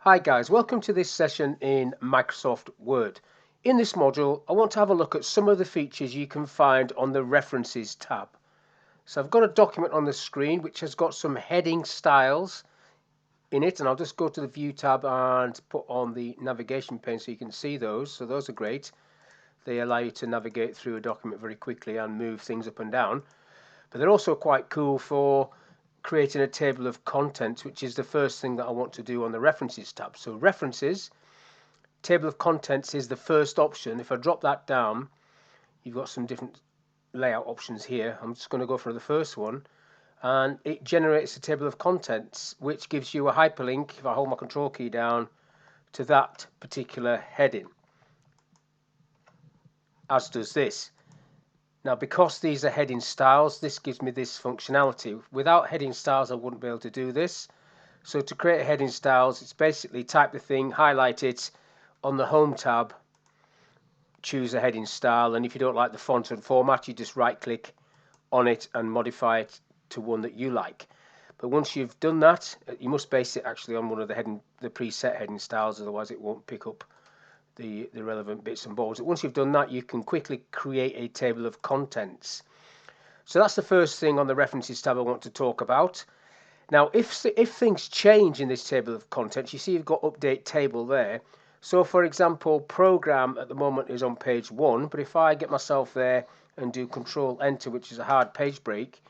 Hi guys, welcome to this session in Microsoft Word. In this module, I want to have a look at some of the features you can find on the References tab. So I've got a document on the screen which has got some heading styles in it, and I'll just go to the View tab and put on the navigation pane so you can see those. So those are great. They allow you to navigate through a document very quickly and move things up and down. But they're also quite cool for creating a table of contents, which is the first thing that I want to do on the References tab. So References, Table of Contents is the first option. If I drop that down, you've got some different layout options here. I'm just going to go for the first one, and it generates a table of contents which gives you a hyperlink, if I hold my control key down, to that particular heading, as does this. Now, because these are heading styles, this gives me this functionality. Without heading styles, I wouldn't be able to do this. So to create a heading styles, it's basically type the thing, highlight it on the Home tab, choose a heading style, and if you don't like the font and format, you just right-click on it and modify it to one that you like. But once you've done that, you must base it actually on one of the preset heading styles, otherwise it won't pick up the relevant bits and bobs. Once you've done that, you can quickly create a table of contents. So that's the first thing on the References tab I want to talk about. Now, if things change in this table of contents, you see you've got Update Table there. So, for example, Program at the moment is on page 1, but if I get myself there and do Control Enter, which is a hard page break,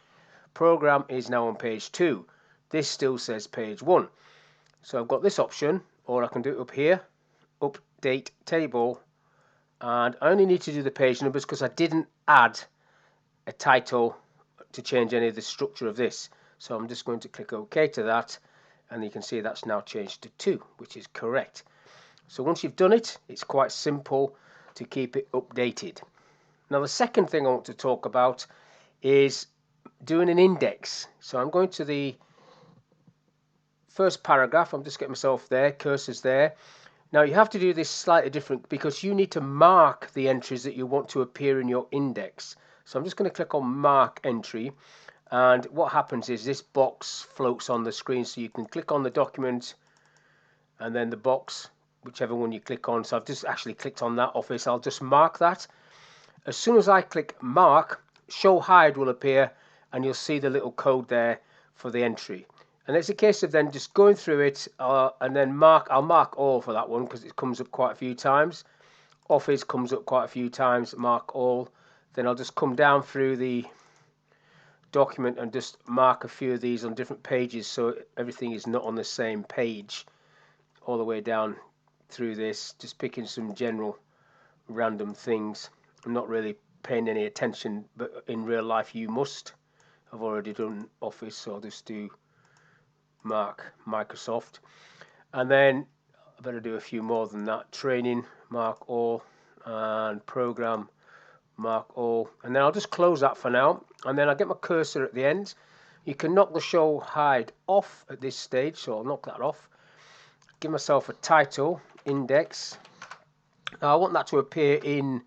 Program is now on page 2. This still says page 1. So I've got this option, or I can do it up here, Update Table, and I only need to do the page numbers because I didn't add a title to change any of the structure of this. So I'm just going to click OK to that, and you can see that's now changed to 2, which is correct. So once you've done it, it's quite simple to keep it updated. Now the second thing I want to talk about is doing an index. So I'm going to the first paragraph. I'm just getting myself there, cursor's there. Now you have to do this slightly different because you need to mark the entries that you want to appear in your index. So I'm just going to click on Mark Entry, and what happens is this box floats on the screen, so you can click on the document and then the box, whichever one you click on. So I've just actually clicked on that office. I'll just mark that. As soon as I click Mark, Show Hide will appear, and you'll see the little code there for the entry. And it's a case of then just going through it and then I'll mark all for that one because it comes up quite a few times. Office comes up quite a few times, mark all. Then I'll just come down through the document and just mark a few of these on different pages so everything is not on the same page all the way down through this, just picking some general random things. I'm not really paying any attention, but in real life you must. I've already done Office, so I'll just do mark Microsoft, and then I better do a few more than that. Training, mark all, and Program, mark all, and then I'll just close that for now, and then I'll get my cursor at the end. You can knock the Show Hide off at this stage, so I'll knock that off. Give myself a title, Index. Now I want that to appear in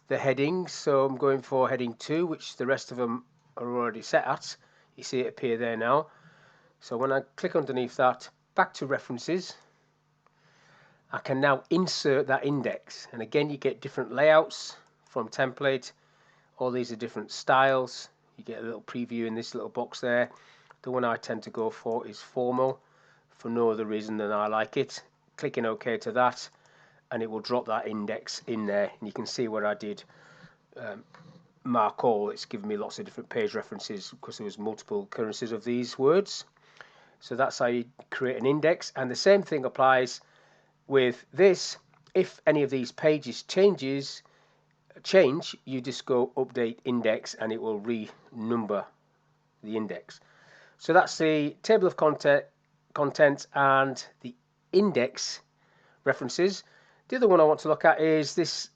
the headings, so I'm going for heading 2, which the rest of them are already set at. You see it appear there now. So when I click underneath that, back to References, I can now insert that index. And again, you get different layouts from template. All these are different styles. You get a little preview in this little box there. The one I tend to go for is formal, for no other reason than I like it. Clicking OK to that, and it will drop that index in there. And you can see where I did mark all. It's given me lots of different page references because there was multiple occurrences of these words. So that's how you create an index, and the same thing applies with this. If any of these pages change, you just go Update Index and it will renumber the index. So that's the table of contents and the index references. The other one I want to look at is this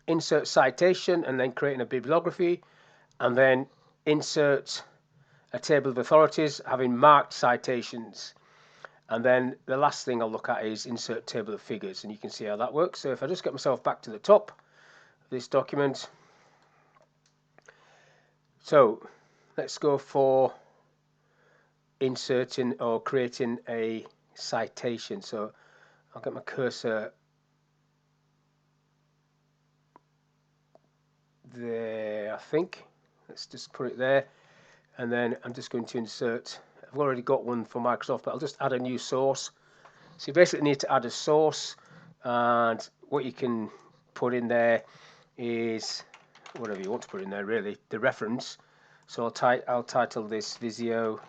insert citation, and then creating a bibliography, and then insert a table of authorities having marked citations, and then the last thing I'll look at is insert table of figures, and you can see how that works. So if I just get myself back to the top of this document, so let's go for inserting or creating a citation. So I'll get my cursor there, I think. Let's just put it there, and then I'm just going to insert. I've already got one for Microsoft, but I'll just add a new source. So you basically need to add a source, and what you can put in there is whatever you want to put in there, really, the reference. So I'll title this Visio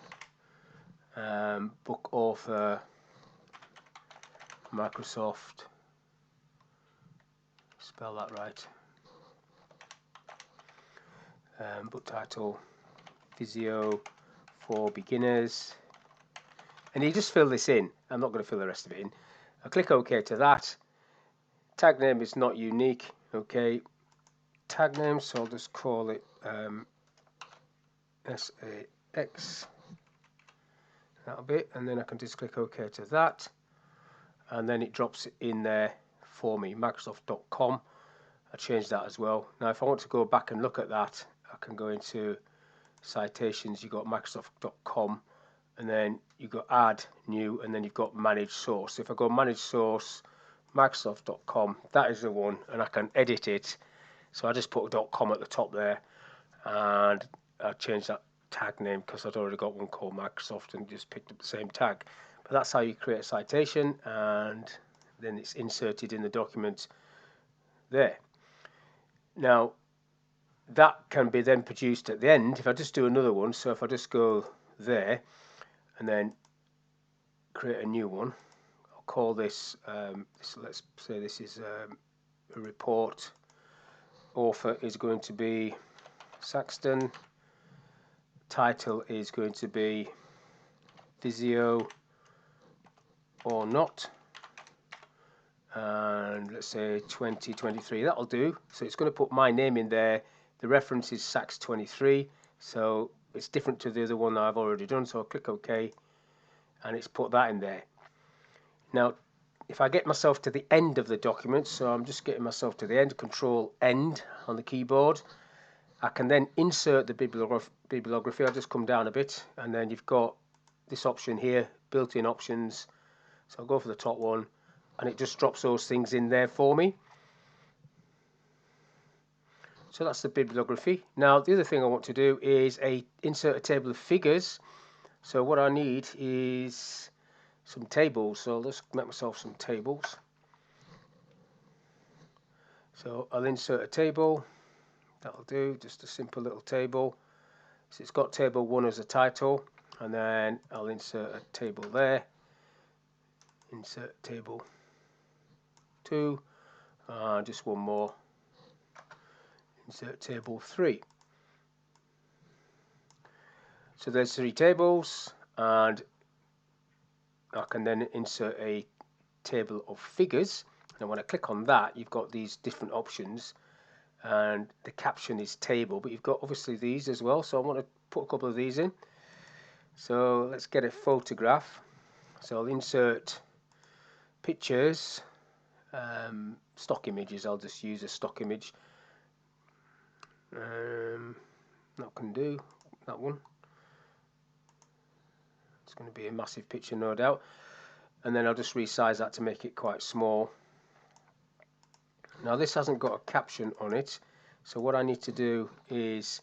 book author Microsoft, spell that right, book title Visio for beginners, and you just fill this in. I'm not going to fill the rest of it in. I'll click OK to that. Tag name is not unique. Okay, tag name, so I'll just call it SAX, that bit, and then I can just click OK to that, and then it drops it in there for me, Microsoft.com. I changed that as well. Now if I want to go back and look at that, I can go into citations. You've got Microsoft.com, and then you've got add new, and then you've got manage source. So if I go manage source, Microsoft.com, that is the one, and I can edit it. So I just put .com at the top there, and I changed that tag name because I'd already got one called Microsoft and just picked up the same tag. But that's how you create a citation, and then it's inserted in the document there. Now that can be then produced at the end. If I just do another one, so if I just go there and then create a new one, I'll call this, let's say this is a report. Author is going to be Saxton. Title is going to be Visio or not, and let's say 2023. That'll do. So it's going to put my name in there. The reference is Sax23, so it's different to the other one that I've already done. So I'll click OK, and it's put that in there. Now if I get myself to the end of the document, so I'm just getting myself to the end, Control End on the keyboard, I can then insert the bibliography. I'll just come down a bit, and then you've got this option here, built-in options. So I'll go for the top one, and it just drops those things in there for me. So that's the bibliography. Now the other thing I want to do is insert a table of figures. So what I need is some tables. So let's make myself some tables. So I'll insert a table. That'll do, just a simple little table. So it's got table 1 as a title, and then I'll insert a table there. Insert table 2, just one more. Insert table 3. So there's 3 tables, and I can then insert a table of figures. And when I click on that, you've got these different options, and the caption is table, but you've got obviously these as well. So I want to put a couple of these in. So let's get a photograph. So I'll insert pictures, stock images. I'll just use a stock image. That can do, that one. It's going to be a massive picture, no doubt. And then I'll just resize that to make it quite small. Now this hasn't got a caption on it, so what I need to do is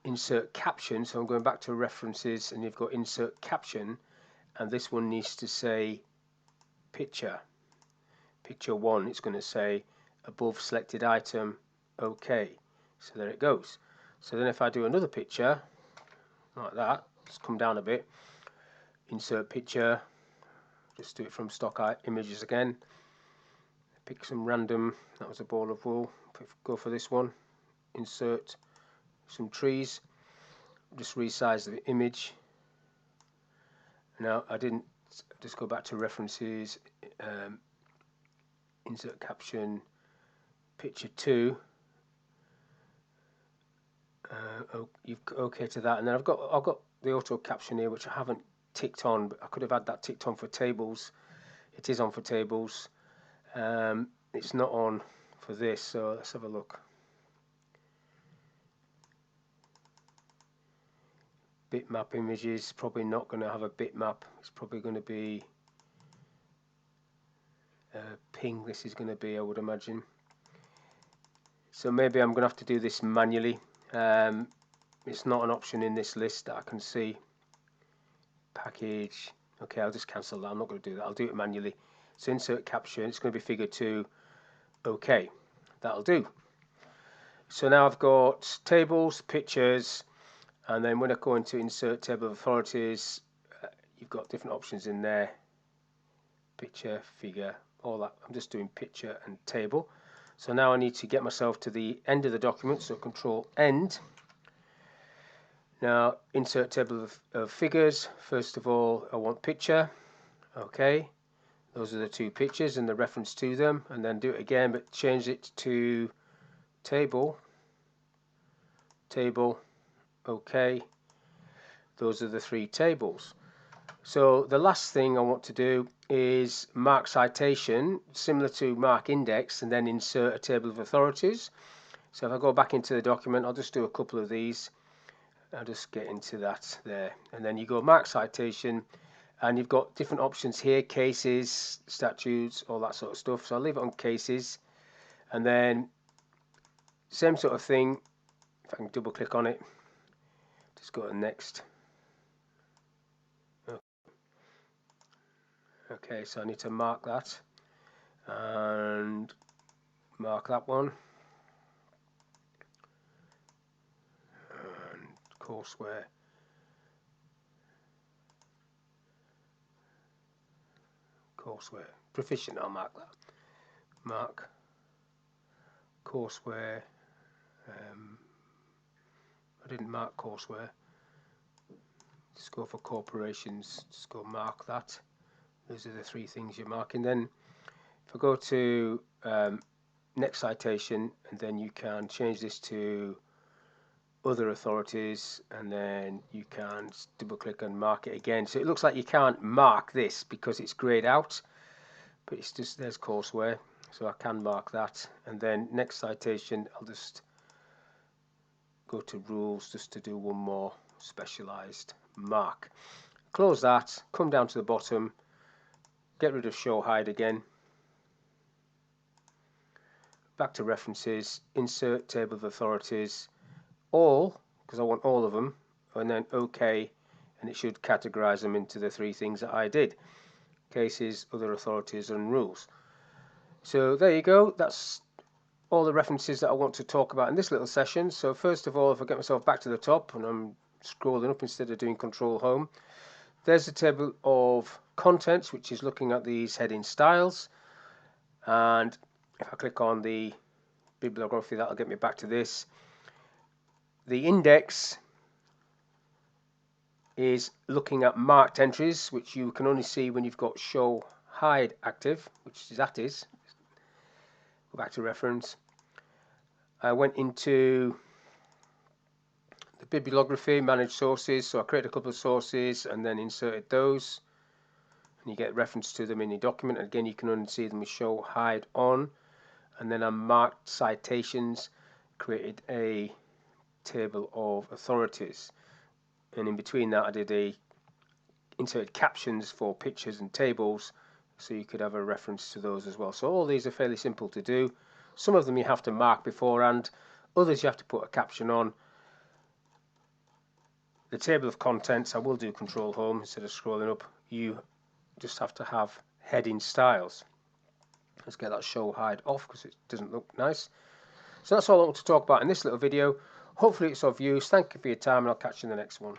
insert caption. So I'm going back to references, and you've got insert caption, and this one needs to say picture 1. It's going to say above selected item, OK. So there it goes. So then if I do another picture like that, just come down a bit, insert picture, just do it from stock images again, pick some random, that was a ball of wool, go for this one, insert some trees, just resize the image. Now I didn't, just go back to references, insert caption, picture 2, you've OK to that, and then I've got the auto caption here, which I haven't ticked on, but I could have had that ticked on for tables. It is on for tables. It's not on for this, so let's have a look. Bitmap images, probably not going to have a bitmap. It's probably going to be ping this is going to be, I would imagine. So maybe I'm going to have to do this manually. It's not an option in this list that I can see. Package. Okay, I'll just cancel that. I'm not going to do that. I'll do it manually. So insert caption. It's going to be figure 2. Okay, that'll do. So now I've got tables, pictures, and then when I go into insert table of authorities, you've got different options in there. Picture, figure, all that. I'm just doing picture and table. So now I need to get myself to the end of the document, so control end. Now insert table of figures. First of all, I want picture. Okay, those are the 2 pictures and the reference to them, and then do it again, but change it to table. Okay, those are the 3 tables. So the last thing I want to do is mark citation, similar to mark index, and then insert a table of authorities. So if I go back into the document, I'll just do a couple of these. I'll just get into that there. And then you go mark citation, and you've got different options here, cases, statutes, all that sort of stuff. So I'll leave it on cases. And then same sort of thing, if I can double click on it, just go to next. Okay, so I need to mark that and mark that one. And courseware. Proficient, I'll mark that. Mark courseware. I didn't mark courseware. Just go for corporations. Just go mark that. Those are the 3 things you're marking. Then if I go to next citation, and then you can change this to other authorities, and then you can double click and mark it again. So it looks like you can't mark this because it's grayed out, but it's just, there's courseware, so I can mark that. And then next citation, I'll just go to rules just to do one more specialized mark. Close that, come down to the bottom, get rid of show hide again, back to references, insert table of authorities, all, because I want all of them, and then OK, and it should categorize them into the 3 things that I did: cases, other authorities, and rules. So there you go. That's all the references that I want to talk about in this little session. So first of all, if I get myself back to the top and I'm scrolling up instead of doing control home, there's the table of contents, which is looking at these heading styles. And if I click on the bibliography, that'll get me back to this. The index is looking at marked entries, which you can only see when you've got show hide active, which that is. Go back to reference. I went into the bibliography, manage sources, so I created a couple of sources and then inserted those, and you get reference to them in your document. Again, you can only see them with show hide on. And then I marked citations, created a table of authorities, and in between that I did inserted captions for pictures and tables, so you could have a reference to those as well. So all these are fairly simple to do. Some of them you have to mark beforehand, others you have to put a caption on. The table of contents, I will do control home instead of scrolling up. You just have to have heading styles. Let's get that show hide off because it doesn't look nice. So that's all I want to talk about in this little video. Hopefully it's of use. Thank you for your time, and I'll catch you in the next one.